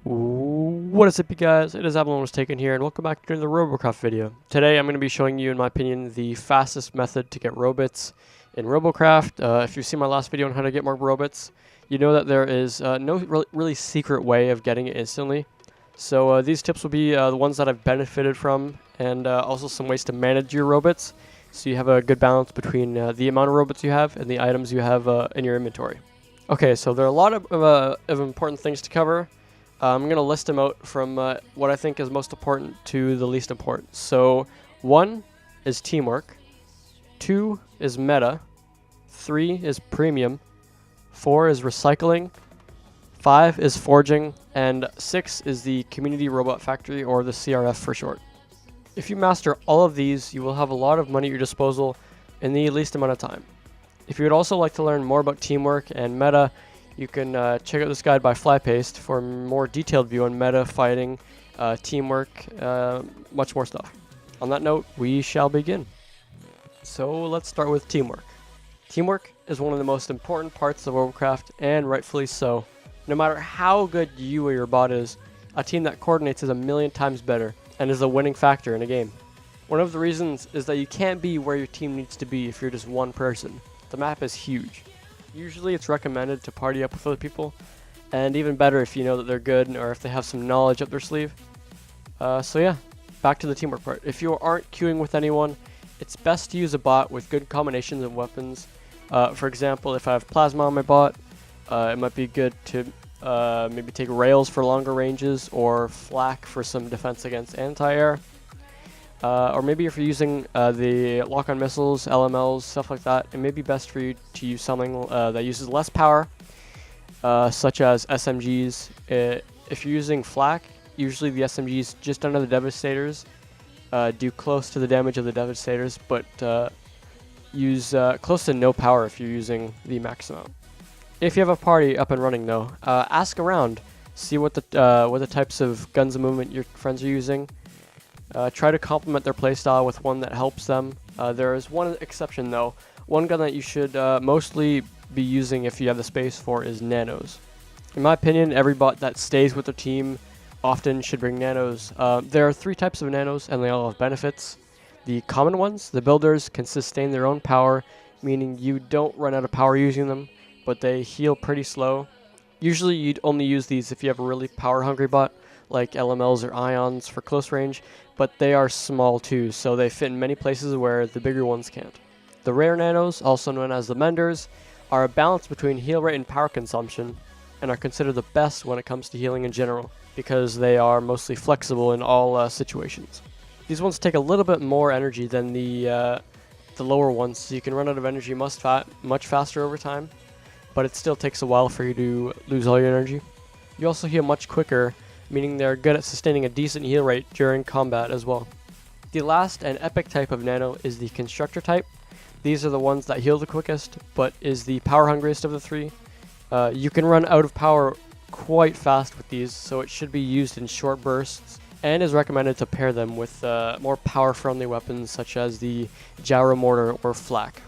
What is up, you guys? It is Avalon was taken here, and welcome back to the Robocraft video. Today I'm going to be showing you, in my opinion, the fastest method to get Robits in Robocraft. If you've seen my last video on how to get more Robits, you know that there is no really secret way of getting it instantly. So these tips will be the ones that I've benefited from, and also some ways to manage your Robits, so you have a good balance between the amount of Robits you have and the items you have in your inventory. Okay, so there are a lot of important things to cover. I'm going to list them out from what I think is most important to the least important. So 1 is teamwork, 2 is meta, 3 is premium, 4 is recycling, 5 is forging, and 6 is the community robot factory, or the CRF for short. If you master all of these, you will have a lot of money at your disposal in the least amount of time. If you would also like to learn more about teamwork and meta, you can check out this guide by Flypaste for a more detailed view on meta, fighting, teamwork, much more stuff. On that note, we shall begin. So let's start with teamwork. Teamwork is one of the most important parts of Robocraft, and rightfully so. No matter how good you or your bot is, a team that coordinates is a million times better and is a winning factor in a game. One of the reasons is that you can't be where your team needs to be if you're just one person. The map is huge. Usually it's recommended to party up with other people, and even better if you know that they're good or if they have some knowledge up their sleeve. So yeah, back to the teamwork part. If you aren't queuing with anyone, it's best to use a bot with good combinations of weapons. For example, if I have plasma on my bot, it might be good to maybe take rails for longer ranges, or flak for some defense against anti-air. Or maybe if you're using the lock-on missiles, LMLs, stuff like that, it may be best for you to use something that uses less power, such as SMGs. If you're using flak, usually the SMGs just under the Devastators do close to the damage of the Devastators, but use close to no power if you're using the max amount. If you have a party up and running though, ask around, see what the types of guns and movement your friends are using. Try to complement their playstyle with one that helps them. There is one exception though. One gun that you should mostly be using if you have the space for is nanos. In my opinion, every bot that stays with their team often should bring nanos. There are 3 types of nanos, and they all have benefits. The common ones, the builders, can sustain their own power, meaning you don't run out of power using them, but they heal pretty slow. Usually you'd only use these if you have a really power hungry bot, like LMLs or ions for close range, but they are small too, so they fit in many places where the bigger ones can't. The rare nanos, also known as the menders, are a balance between heal rate and power consumption, and are considered the best when it comes to healing in general, because they are mostly flexible in all situations. These ones take a little bit more energy than the lower ones, so you can run out of energy much faster over time, but it still takes a while for you to lose all your energy. You also heal much quicker, meaning they're good at sustaining a decent heal rate during combat as well. The last and epic type of nano is the constructor type. These are the ones that heal the quickest, but is the power hungriest of the 3. You can run out of power quite fast with these, so it should be used in short bursts, and is recommended to pair them with more power friendly weapons such as the gyro mortar or flak.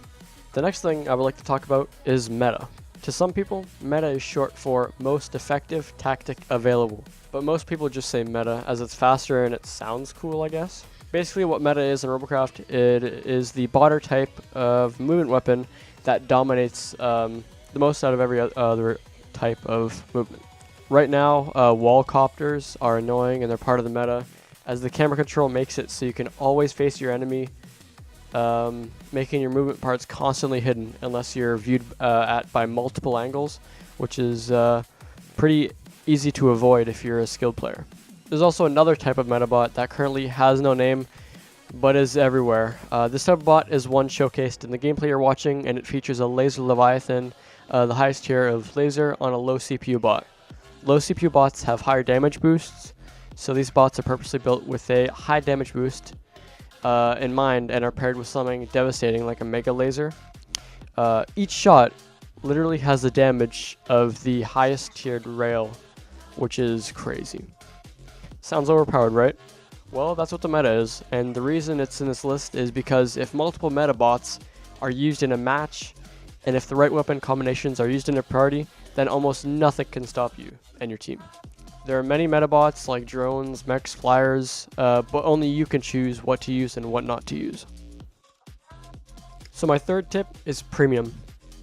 The next thing I would like to talk about is meta. To some people, meta is short for most effective tactic available, but most people just say meta as it's faster and it sounds cool, I guess. Basically what meta is in Robocraft, it is the botter type of movement weapon that dominates the most out of every other type of movement. Right now, wall copters are annoying and they're part of the meta, as the camera control makes it so you can always face your enemy, making your movement parts constantly hidden unless you're viewed at by multiple angles, which is pretty easy to avoid if you're a skilled player. There's also another type of metabot that currently has no name, but is everywhere. This type of bot is one showcased in the gameplay you're watching, and it features a laser leviathan, the highest tier of laser, on a low CPU bot. Low CPU bots have higher damage boosts, so these bots are purposely built with a high damage boost in mind, and are paired with something devastating like a mega laser. Each shot literally has the damage of the highest tiered rail, which is crazy. Sounds overpowered, right? Well, that's what the meta is, and the reason it's in this list is because if multiple meta bots are used in a match, and if the right weapon combinations are used in a party, then almost nothing can stop you and your team. There are many metabots like drones, mechs, flyers, but only you can choose what to use and what not to use. So my third tip is premium.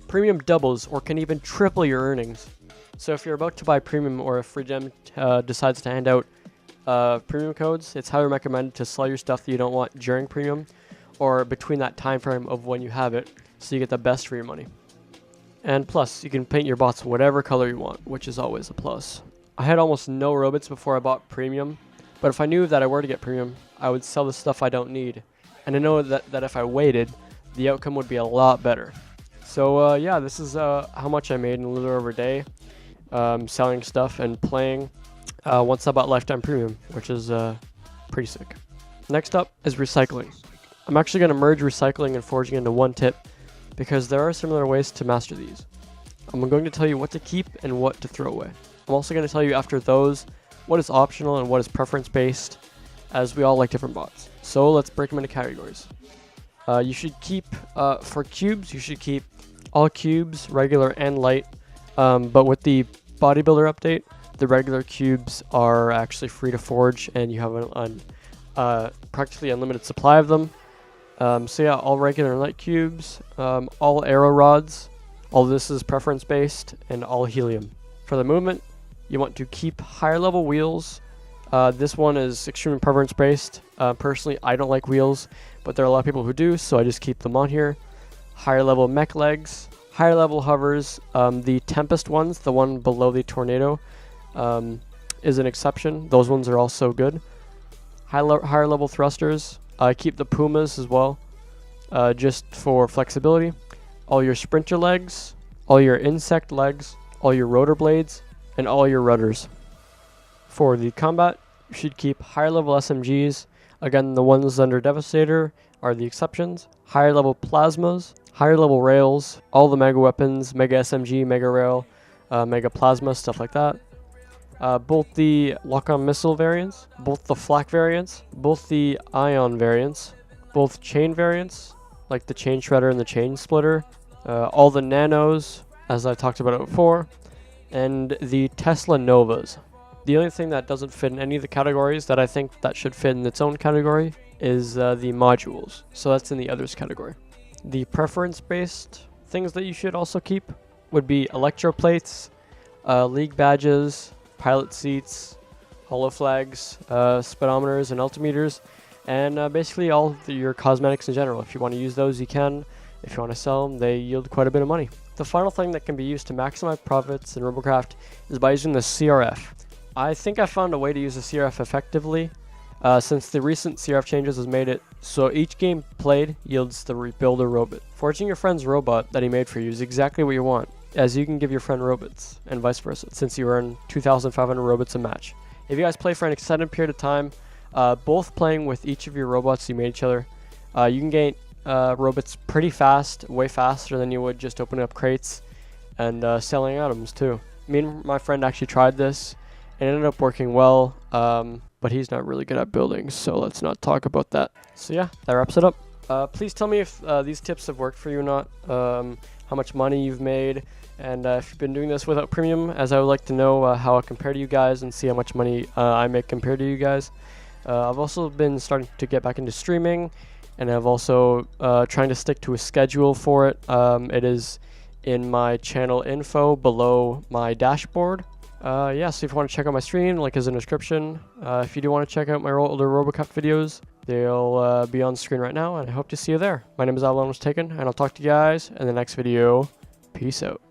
Premium doubles or can even triple your earnings. So if you're about to buy premium, or if FreeGem decides to hand out premium codes, it's highly recommended to sell your stuff that you don't want during premium or between that time frame of when you have it, so you get the best for your money. And plus, you can paint your bots whatever color you want, which is always a plus. I had almost no Robits before I bought premium, but if I knew that I were to get premium, I would sell the stuff I don't need. And I know that if I waited, the outcome would be a lot better. So yeah, this is how much I made in a little over a day, selling stuff and playing once I bought Lifetime Premium, which is pretty sick. Next up is recycling. I'm actually going to merge recycling and forging into one tip because there are similar ways to master these. I'm going to tell you what to keep and what to throw away. I'm also going to tell you after those what is optional and what is preference based, as we all like different bots. So let's break them into categories. You should keep, for cubes, you should keep all cubes, regular and light, but with the bodybuilder update, the regular cubes are actually free to forge and you have a practically unlimited supply of them. So yeah, all regular and light cubes, all arrow rods, all this is preference based, and all helium. For the movement, you want to keep higher level wheels. This one is extremely preference based. Personally, I don't like wheels, but there are a lot of people who do, so I just keep them on here. Higher level mech legs, higher level hovers. The Tempest ones, the one below the Tornado, is an exception. Those ones are also good. Higher level thrusters. I keep the Pumas as well, just for flexibility. All your sprinter legs, all your insect legs, all your rotor blades, and all your rudders. For the combat, you should keep higher level SMGs. Again, the ones under Devastator are the exceptions. Higher level plasmas, higher level rails, all the mega weapons, mega SMG, mega rail, mega plasma, stuff like that. Both the lock-on missile variants, both the flak variants, both the ion variants, both chain variants, like the chain shredder and the chain splitter, all the nanos, as I talked about it before, and the Tesla Novas. The only thing that doesn't fit in any of the categories that I think that should fit in its own category is the modules. So that's in the others category. The preference-based things that you should also keep would be electroplates, league badges, pilot seats, holo flags, speedometers and altimeters, and basically all your cosmetics in general. If you want to use those, you can. If you want to sell them, they yield quite a bit of money. The final thing that can be used to maximize profits in Robocraft is by using the CRF. I think I found a way to use the CRF effectively, since the recent CRF changes has made it so each game played yields the rebuilder robot. Forging your friend's robot that he made for you is exactly what you want, as you can give your friend Robits, and vice versa, since you earn 2,500 Robits a match. If you guys play for an extended period of time, both playing with each of your robots you made each other, you can gain Robits pretty fast, way faster than you would just opening up crates and selling items too. Me and my friend actually tried this, and it ended up working well, but he's not really good at building, so let's not talk about that. So yeah, that wraps it up. Please tell me if these tips have worked for you or not, how much money you've made, and if you've been doing this without premium, as I would like to know how I compare to you guys and see how much money I make compared to you guys. I've also been starting to get back into streaming, and I've also trying to stick to a schedule for it. It is in my channel info below my dashboard. Yeah, so if you want to check out my stream, link is in the description. If you do want to check out my older RoboCup videos, they'll be on screen right now, and I hope to see you there. My name is Aazar, and I'll talk to you guys in the next video. Peace out.